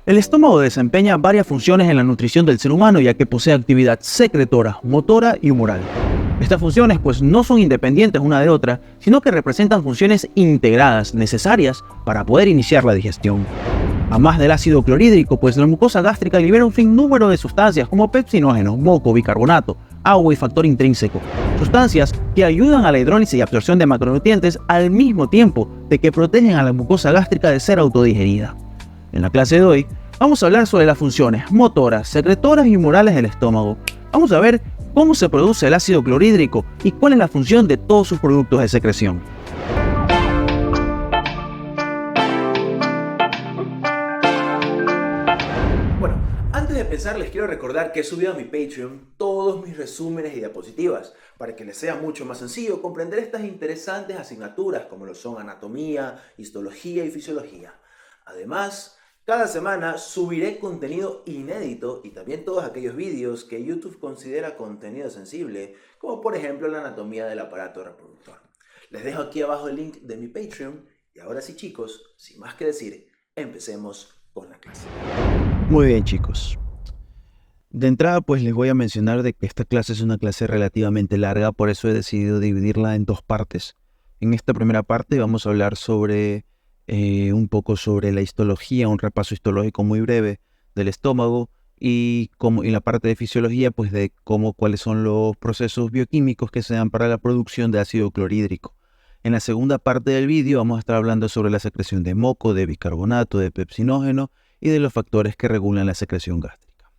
El estómago desempeña varias funciones en la nutrición del ser humano, ya que posee actividad secretora, motora y humoral. Estas funciones pues no son independientes una de otra, sino que representan funciones integradas necesarias para poder iniciar la digestión. Además del ácido clorhídrico, pues la mucosa gástrica libera un sinnúmero de sustancias como pepsinógenos, moco, bicarbonato, agua y factor intrínseco. Sustancias que ayudan a la hidrólisis y absorción de macronutrientes al mismo tiempo de que protegen a la mucosa gástrica de ser autodigerida. En la clase de hoy vamos a hablar sobre las funciones motoras, secretoras y humorales del estómago. Vamos a ver cómo se produce el ácido clorhídrico y cuál es la función de todos sus productos de secreción. Bueno, antes de empezar les quiero recordar que he subido a mi Patreon todos mis resúmenes y diapositivas para que les sea mucho más sencillo comprender estas interesantes asignaturas como lo son anatomía, histología y fisiología. Además, cada semana subiré contenido inédito y también todos aquellos vídeos que YouTube considera contenido sensible, como por ejemplo la anatomía del aparato reproductor. Les dejo aquí abajo el link de mi Patreon y ahora sí chicos, sin más que decir, empecemos con la clase. Muy bien chicos. De entrada pues les voy a mencionar de que esta clase es una clase relativamente larga, por eso he decidido dividirla en dos partes. En esta primera parte vamos a hablar sobre un poco sobre la histología, un repaso histológico muy breve del estómago y la parte de fisiología pues de cuáles son los procesos bioquímicos que se dan para la producción de ácido clorhídrico. En la segunda parte del vídeo vamos a estar hablando sobre la secreción de moco, de bicarbonato, de pepsinógeno y de los factores que regulan la secreción gástrica.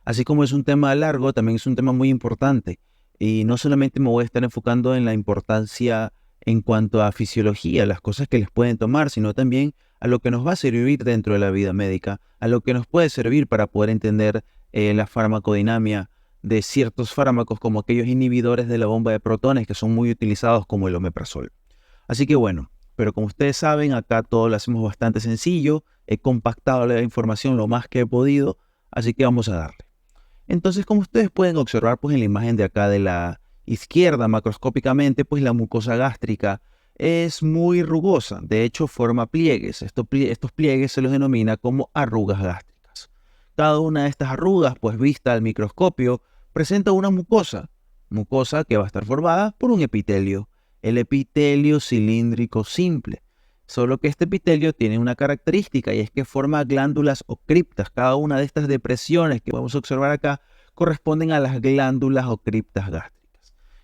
Así como es un tema largo, también es un tema muy importante y no solamente me voy a estar enfocando en la importancia en cuanto a fisiología, las cosas que les pueden tomar, sino también a lo que nos va a servir dentro de la vida médica, a lo que nos puede servir para poder entender la farmacodinamia de ciertos fármacos como aquellos inhibidores de la bomba de protones que son muy utilizados como el omeprazol. Así que bueno, pero como ustedes saben, acá todo lo hacemos bastante sencillo, he compactado la información lo más que he podido, así que vamos a darle. Entonces, como ustedes pueden observar pues en la imagen de acá de la izquierda macroscópicamente, pues la mucosa gástrica es muy rugosa, de hecho forma pliegues. Estos pliegues se los denomina como arrugas gástricas. Cada una de estas arrugas, pues vista al microscopio, presenta una mucosa que va a estar formada por un epitelio, el epitelio cilíndrico simple. Solo que este epitelio tiene una característica y es que forma glándulas o criptas. Cada una de estas depresiones que vamos a observar acá corresponden a las glándulas o criptas gástricas.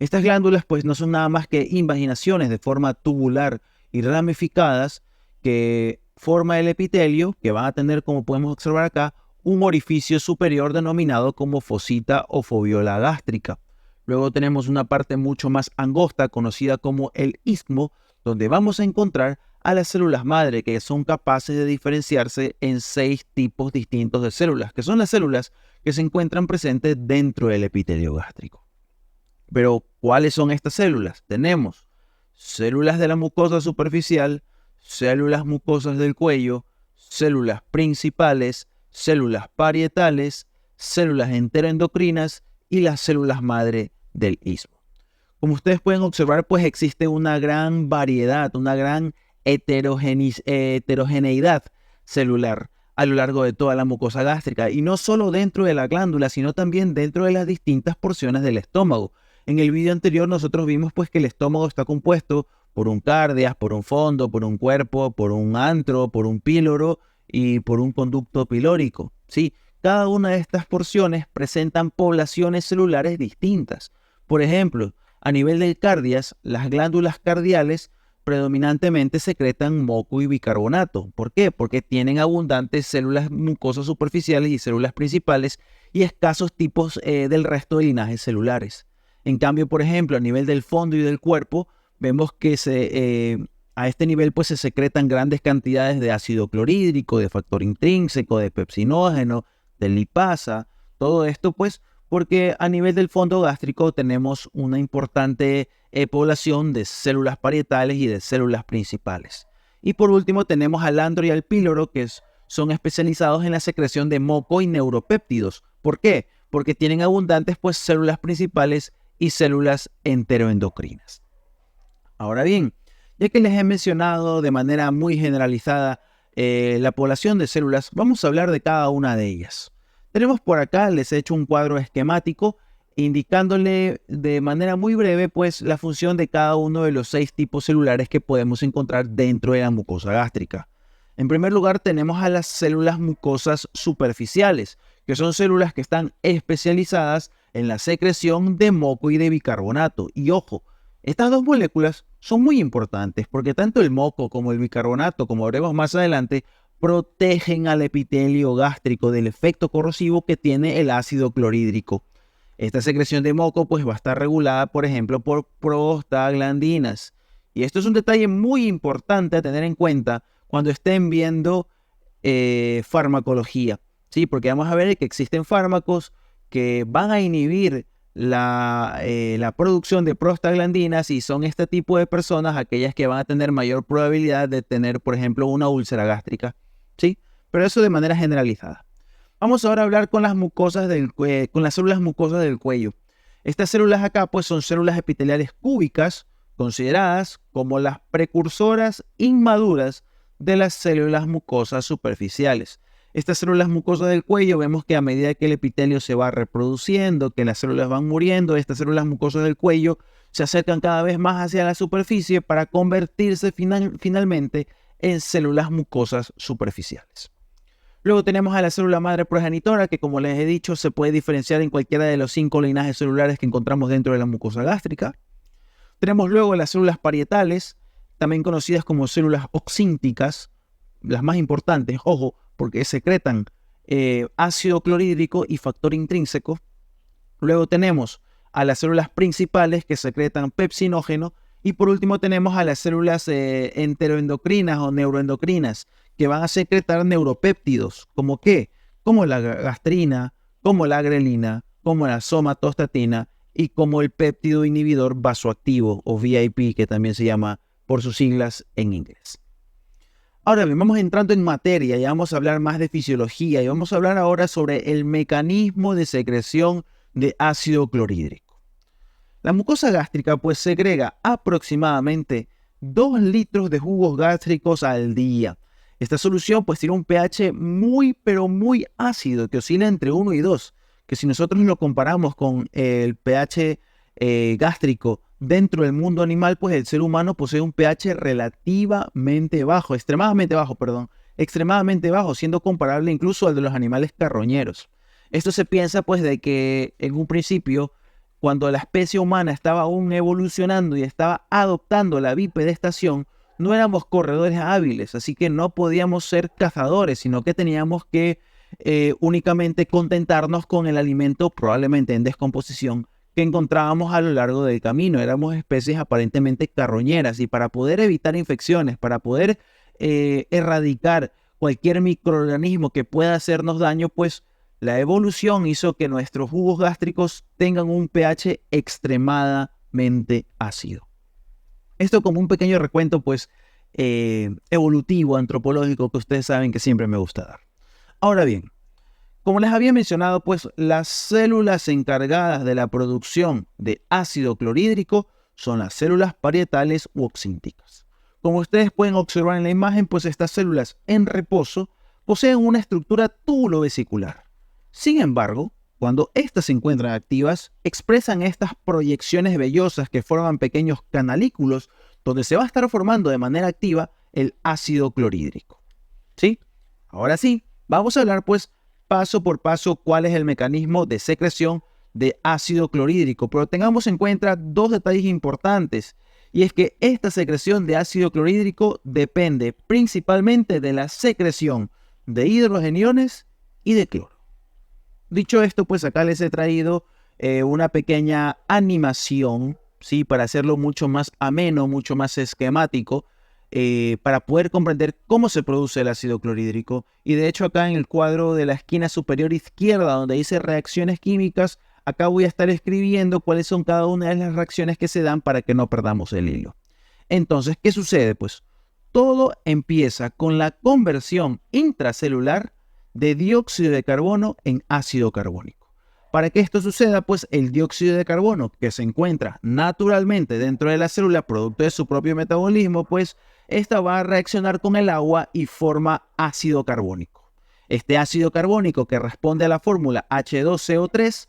Estas glándulas pues no son nada más que invaginaciones de forma tubular y ramificadas que forma el epitelio, que van a tener, como podemos observar acá, un orificio superior denominado como fosita o foviola gástrica. Luego tenemos una parte mucho más angosta conocida como el istmo, donde vamos a encontrar a las células madre, que son capaces de diferenciarse en 6 tipos distintos de células, que son las células que se encuentran presentes dentro del epitelio gástrico. Pero, ¿cuáles son estas células? Tenemos células de la mucosa superficial, células mucosas del cuello, células principales, células parietales, células enteroendocrinas y las células madre del istmo. Como ustedes pueden observar, pues existe una gran variedad, una gran heterogeneidad celular a lo largo de toda la mucosa gástrica y no solo dentro de la glándula, sino también dentro de las distintas porciones del estómago. En el video anterior nosotros vimos pues que el estómago está compuesto por un cardias, por un fondo, por un cuerpo, por un antro, por un píloro y por un conducto pilórico. Sí, cada una de estas porciones presentan poblaciones celulares distintas. Por ejemplo, a nivel del cardias, las glándulas cardiales predominantemente secretan moco y bicarbonato. ¿Por qué? Porque tienen abundantes células mucosas superficiales y células principales y escasos tipos del resto de linajes celulares. En cambio, por ejemplo, a nivel del fondo y del cuerpo, vemos que a este nivel pues se secretan grandes cantidades de ácido clorhídrico, de factor intrínseco, de pepsinógeno, de lipasa. Todo esto pues porque a nivel del fondo gástrico tenemos una importante población de células parietales y de células principales. Y por último tenemos al antro y al píloro, que son especializados en la secreción de moco y neuropéptidos. ¿Por qué? Porque tienen abundantes pues células principales y células enteroendocrinas. Ahora bien, ya que les he mencionado de manera muy generalizada la población de células, vamos a hablar de cada una de ellas. Tenemos por acá, les he hecho un cuadro esquemático indicándole de manera muy breve pues la función de cada uno de los 6 tipos celulares que podemos encontrar dentro de la mucosa gástrica. En primer lugar tenemos a las células mucosas superficiales, que son células que están especializadas en la secreción de moco y de bicarbonato. Y ojo, estas dos moléculas son muy importantes porque tanto el moco como el bicarbonato, como veremos más adelante, protegen al epitelio gástrico del efecto corrosivo que tiene el ácido clorhídrico. Esta secreción de moco pues va a estar regulada, por ejemplo, por prostaglandinas. Y esto es un detalle muy importante a tener en cuenta cuando estén viendo farmacología, ¿sí? Porque vamos a ver que existen fármacos que van a inhibir la producción de prostaglandinas y son este tipo de personas aquellas que van a tener mayor probabilidad de tener, por ejemplo, una úlcera gástrica, ¿sí? Pero eso de manera generalizada. Vamos ahora a hablar con las células mucosas del cuello. Estas células acá pues son células epiteliales cúbicas consideradas como las precursoras inmaduras de las células mucosas superficiales. Estas células mucosas del cuello vemos que a medida que el epitelio se va reproduciendo, que las células van muriendo, estas células mucosas del cuello se acercan cada vez más hacia la superficie para convertirse finalmente en células mucosas superficiales. Luego tenemos a la célula madre progenitora, que como les he dicho, se puede diferenciar en cualquiera de los 5 linajes celulares que encontramos dentro de la mucosa gástrica. Tenemos luego las células parietales, también conocidas como células oxínticas, las más importantes, ojo, porque secretan ácido clorhídrico y factor intrínseco. Luego tenemos a las células principales que secretan pepsinógeno. Y por último tenemos a las células enteroendocrinas o neuroendocrinas, que van a secretar neuropéptidos, ¿como qué? Como la gastrina, como la grelina, como la somatostatina y como el péptido inhibidor vasoactivo o VIP, que también se llama por sus siglas en inglés. Ahora bien, vamos entrando en materia y vamos a hablar más de fisiología y vamos a hablar ahora sobre el mecanismo de secreción de ácido clorhídrico. La mucosa gástrica pues segrega aproximadamente 2 litros de jugos gástricos al día. Esta solución pues tiene un pH muy pero muy ácido que oscila entre 1 y 2, que si nosotros lo comparamos con el pH gástrico dentro del mundo animal, pues el ser humano posee un pH extremadamente bajo, siendo comparable incluso al de los animales carroñeros. Esto se piensa pues de que en un principio, cuando la especie humana estaba aún evolucionando y estaba adoptando la bipedestación, no éramos corredores hábiles, así que no podíamos ser cazadores, sino que teníamos que únicamente contentarnos con el alimento probablemente en descomposición que encontrábamos a lo largo del camino. Éramos especies aparentemente carroñeras y para poder evitar infecciones, para poder erradicar cualquier microorganismo que pueda hacernos daño, pues la evolución hizo que nuestros jugos gástricos tengan un pH extremadamente ácido. Esto como un pequeño recuento pues evolutivo, antropológico, que ustedes saben que siempre me gusta dar. Ahora bien, como les había mencionado, pues las células encargadas de la producción de ácido clorhídrico son las células parietales u oxínticas. Como ustedes pueden observar en la imagen, pues estas células en reposo poseen una estructura túbulo-vesicular. Sin embargo, cuando estas se encuentran activas, expresan estas proyecciones vellosas que forman pequeños canalículos donde se va a estar formando de manera activa el ácido clorhídrico. ¿Sí? Ahora sí, vamos a hablar pues paso por paso cuál es el mecanismo de secreción de ácido clorhídrico, pero tengamos en cuenta 2 detalles importantes, y es que esta secreción de ácido clorhídrico depende principalmente de la secreción de hidrogeniones y de cloro. Dicho esto, pues acá les he traído una pequeña animación, ¿sí? Para hacerlo mucho más ameno, mucho más esquemático, para poder comprender cómo se produce el ácido clorhídrico. Y de hecho acá en el cuadro de la esquina superior izquierda, donde dice reacciones químicas, acá voy a estar escribiendo cuáles son cada una de las reacciones que se dan para que no perdamos el hilo. Entonces, ¿qué sucede? Pues todo empieza con la conversión intracelular de dióxido de carbono en ácido carbónico. Para que esto suceda, pues el dióxido de carbono que se encuentra naturalmente dentro de la célula, producto de su propio metabolismo, pues esta va a reaccionar con el agua y forma ácido carbónico. Este ácido carbónico, que responde a la fórmula H2CO3,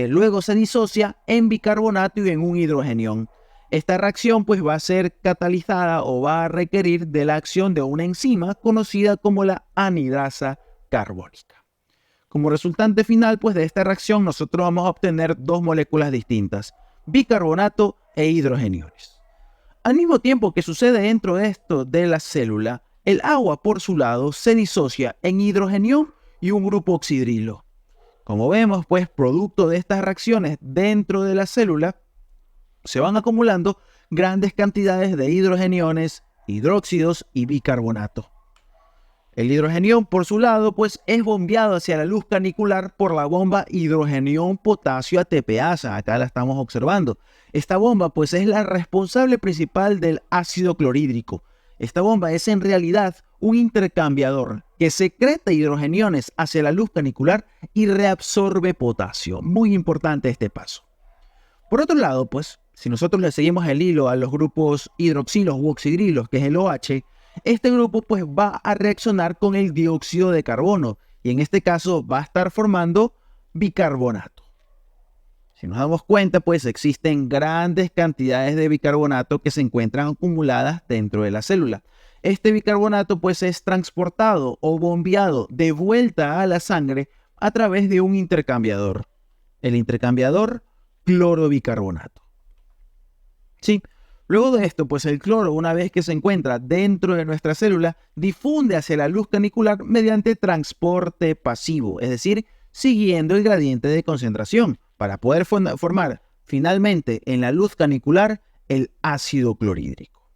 luego se disocia en bicarbonato y en un hidrogenión. Esta reacción pues va a ser catalizada o va a requerir de la acción de una enzima conocida como la anhidrasa carbónica. Como resultante final pues de esta reacción nosotros vamos a obtener dos moléculas distintas, bicarbonato e hidrogeniones. Al mismo tiempo que sucede dentro de esto de la célula, el agua por su lado se disocia en hidrogenión y un grupo oxidrilo. Como vemos, pues, producto de estas reacciones dentro de la célula, se van acumulando grandes cantidades de hidrogeniones, hidróxidos y bicarbonato. El hidrogenión, por su lado, pues, es bombeado hacia la luz canicular por la bomba hidrogenión potasio ATPasa. Acá la estamos observando. Esta bomba, pues, es la responsable principal del ácido clorhídrico. Esta bomba es en realidad un intercambiador que secreta hidrogeniones hacia la luz canicular y reabsorbe potasio. Muy importante este paso. Por otro lado, pues, si nosotros le seguimos el hilo a los grupos hidroxilos u oxidrilos, que es el OH, este grupo pues va a reaccionar con el dióxido de carbono y en este caso va a estar formando bicarbonato. Si nos damos cuenta, pues existen grandes cantidades de bicarbonato que se encuentran acumuladas dentro de la célula. Este bicarbonato pues es transportado o bombeado de vuelta a la sangre a través de un intercambiador. El intercambiador cloro-bicarbonato. Sí. Luego de esto, pues el cloro, una vez que se encuentra dentro de nuestra célula, difunde hacia la luz canicular mediante transporte pasivo, es decir, siguiendo el gradiente de concentración, para poder formar finalmente en la luz canicular el ácido clorhídrico.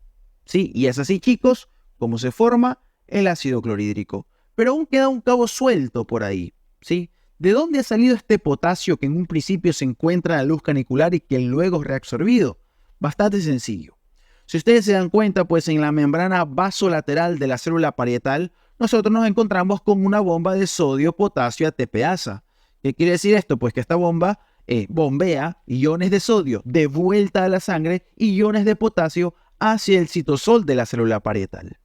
Sí, y es así, chicos, como se forma el ácido clorhídrico. Pero aún queda un cabo suelto por ahí, ¿sí? ¿De dónde ha salido este potasio que en un principio se encuentra en la luz canicular y que luego es reabsorbido? Bastante sencillo. Si ustedes se dan cuenta, pues en la membrana vasolateral de la célula parietal, nosotros nos encontramos con una bomba de sodio-potasio ATPasa. ¿Qué quiere decir esto? Pues que esta bomba bombea iones de sodio de vuelta a la sangre y iones de potasio hacia el citosol de la célula parietal.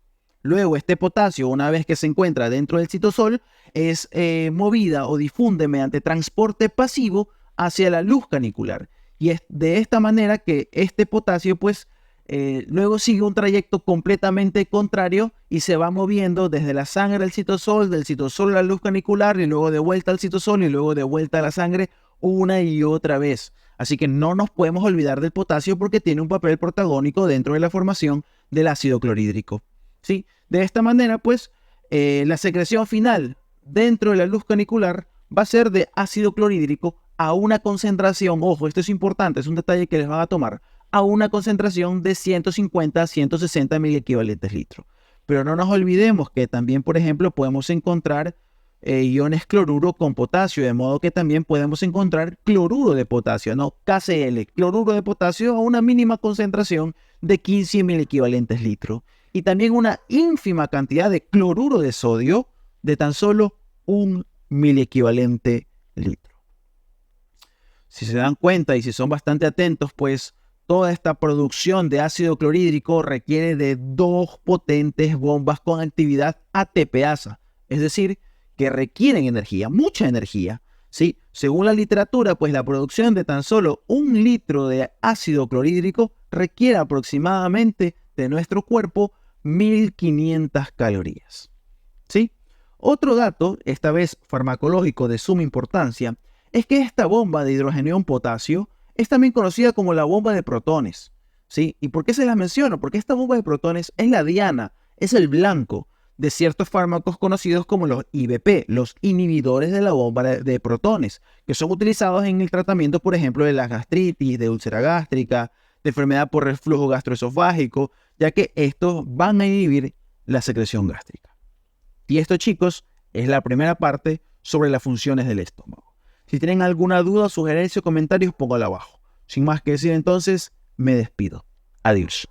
Luego, este potasio, una vez que se encuentra dentro del citosol, es movida o difunde mediante transporte pasivo hacia la luz canicular. Y es de esta manera que este potasio, pues, luego sigue un trayecto completamente contrario y se va moviendo desde la sangre al citosol, del citosol a la luz canicular y luego de vuelta al citosol y luego de vuelta a la sangre una y otra vez. Así que no nos podemos olvidar del potasio porque tiene un papel protagónico dentro de la formación del ácido clorhídrico. ¿Sí? De esta manera, pues, la secreción final dentro de la luz canicular va a ser de ácido clorhídrico a una concentración, ojo, esto es importante, es un detalle que les van a tomar, a una concentración de 150 a 160 miliequivalentes litro. Pero no nos olvidemos que también, por ejemplo, podemos encontrar iones cloruro con potasio, de modo que también podemos encontrar cloruro de potasio, no KCl, cloruro de potasio a una mínima concentración de 15 miliequivalentes litro. Y también una ínfima cantidad de cloruro de sodio de tan solo 1 miliequivalente litro. Si se dan cuenta y si son bastante atentos, pues toda esta producción de ácido clorhídrico requiere de dos potentes bombas con actividad ATPasa, es decir, que requieren energía, mucha energía. ¿Sí? Según la literatura, pues la producción de tan solo 1 litro de ácido clorhídrico requiere aproximadamente de nuestro cuerpo 1500 calorías. ¿Sí? Otro dato, esta vez farmacológico de suma importancia, es que esta bomba de hidrogenión potasio es también conocida como la bomba de protones. ¿Sí? ¿Y por qué se la menciono? Porque esta bomba de protones es la diana, es el blanco de ciertos fármacos conocidos como los IBP, los inhibidores de la bomba de protones, que son utilizados en el tratamiento, por ejemplo, de la gastritis, de úlcera gástrica, de enfermedad por reflujo gastroesofágico, ya que estos van a inhibir la secreción gástrica. Y esto, chicos, es la primera parte sobre las funciones del estómago. Si tienen alguna duda, sugerencia o comentarios, póngalo abajo. Sin más que decir entonces, me despido. Adiós.